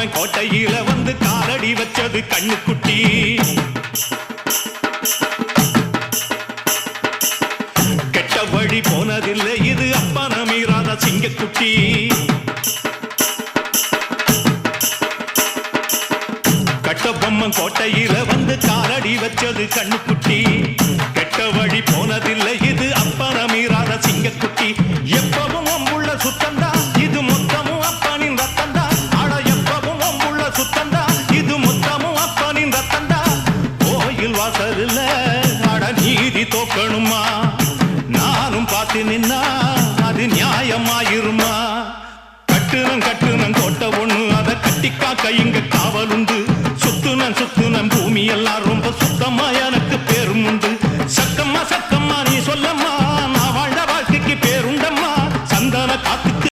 பொம்மன் கோட்டையில வந்து காலடி வச்சது கண்ணுக்குட்டி. கெட்ட வழி போனதில்லை இது அப்பன மீறாத சிங்கக்குட்டி. கட்ட பொம்மன் கோட்டையில வந்து காலடி வச்சது கண்ணுக்குட்டி. கெட்ட வழி போனதில்லை இது அப்பன மீறாத சிங்கக்குட்டி. எப்பவும் அம்புள்ள சுத்தந்தா இது மொத்தமும் அப்பனின் ரத்தந்தா. அட எப்பவும் அம்புள்ள சுத்தந்தா இது மொத்தமும் அப்பனின் ரத்தந்தா. கோயில் வாசல்ல அட நீதி தோக்கணுமா? நானும் பார்த்து நின்னா அது நியாயமாயிருமா? கட்டுனம் கட்டுனம் கோட்டை ஒண்ணு அதை கட்டிக்காக்க இங்க காவலுண்டு. சுத்துனம் பூமி எல்லாம் ரொம்ப சுத்தமா எனக்கு பேரும் உண்டு. சக்கம்மா சக்கம்மா நீ சொல்லம்மா